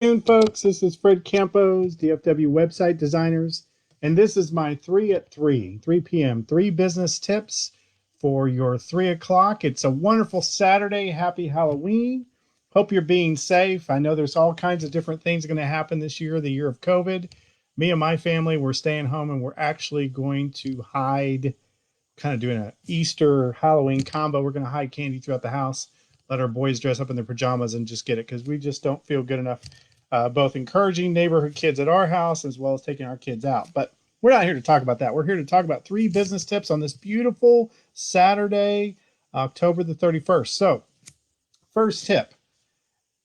Afternoon, folks. This is Fred Campos, DFW website designers, and this is my 3 at 3 p.m. 3 business tips for your 3 o'clock. It's a wonderful Saturday. Happy Halloween. Hope you're being safe. I know there's all kinds of different things going to happen this year, the year of COVID. Me and my family, we're staying home and we're actually going to hide, kind of doing an Easter Halloween combo. We're going to hide candy throughout the house, let our boys dress up in their pajamas and just get it because we just don't feel good enough both encouraging neighborhood kids at our house as well as taking our kids out. But we're not here to talk about that. We're here to talk about 3 business tips on this beautiful Saturday, October the 31st. So, first tip,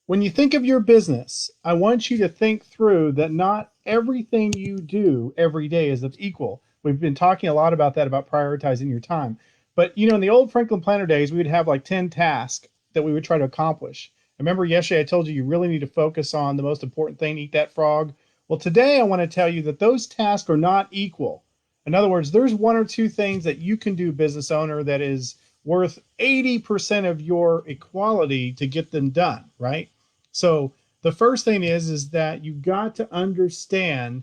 when you think of your business, I want you to think through that not everything you do every day is equal. We've been talking a lot about that, about prioritizing your time. But in the old Franklin Planner days, we would have like 10 tasks that we would try to accomplish. Remember yesterday I told you you really need to focus on the most important thing, eat that frog. Well, today I want to tell you that those tasks are not equal. In other words, there's 1 or 2 things that you can do, business owner, that is worth 80% of your equality to get them done, right? So the first thing is that you've got to understand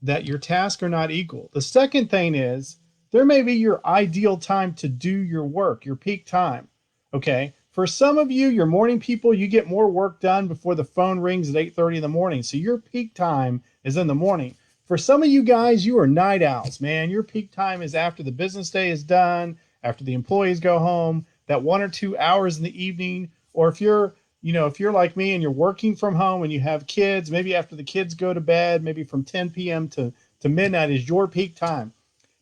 that your tasks are not equal. The second thing is there may be your ideal time to do your work, your peak time. Okay. For some of you, your morning people, you get more work done before the phone rings at 8:30 in the morning. So your peak time is in the morning. For some of you guys, you are night owls, man. Your peak time is after the business day is done, after the employees go home, that 1 or 2 hours in the evening. Or if you're like me and you're working from home and you have kids, maybe after the kids go to bed, maybe from 10 p.m. to midnight is your peak time.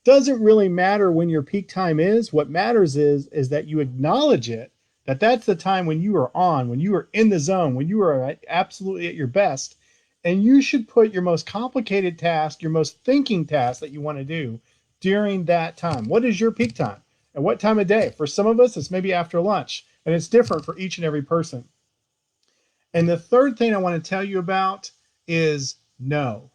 Doesn't really matter when your peak time is. What matters is that you acknowledge it, that that's the time when you are on, when you are in the zone, when you are absolutely at your best. And you should put your most complicated task, your most thinking task that you want to do during that time. What is your peak time? And what time of day? For some of us, it's maybe after lunch, and it's different for each and every person. And the third thing I want to tell you about is no.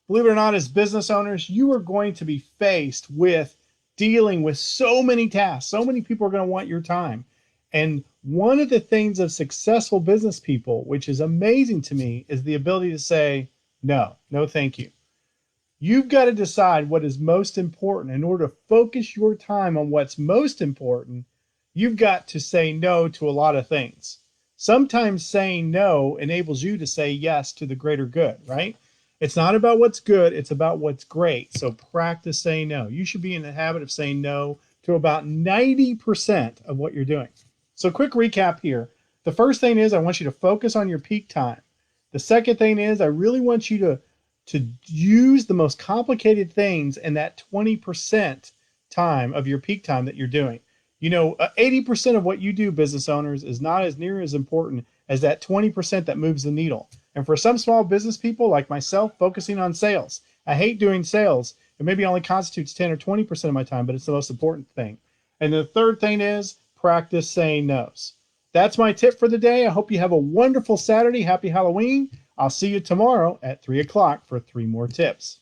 Believe it or not, as business owners, you are going to be faced with dealing with so many tasks. So many people are going to want your time. And one of the things of successful business people, which is amazing to me, is the ability to say, no, no, thank you. You've got to decide what is most important. In order to focus your time on what's most important, you've got to say no to a lot of things. Sometimes saying no enables you to say yes to the greater good, right? It's not about what's good, it's about what's great. So practice saying no. You should be in the habit of saying no to about 90% of what you're doing. So quick recap here. The first thing is I want you to focus on your peak time. The second thing is I really want you to use the most complicated things in that 20% time of your peak time that you're doing. 80% of what you do, business owners, is not as near as important as that 20% that moves the needle. And for some small business people like myself, focusing on sales. I hate doing sales. It maybe only constitutes 10 or 20% of my time, but it's the most important thing. And the third thing is practice saying no's. That's my tip for the day. I hope you have a wonderful Saturday. Happy Halloween. I'll see you tomorrow at 3 o'clock for 3 more tips.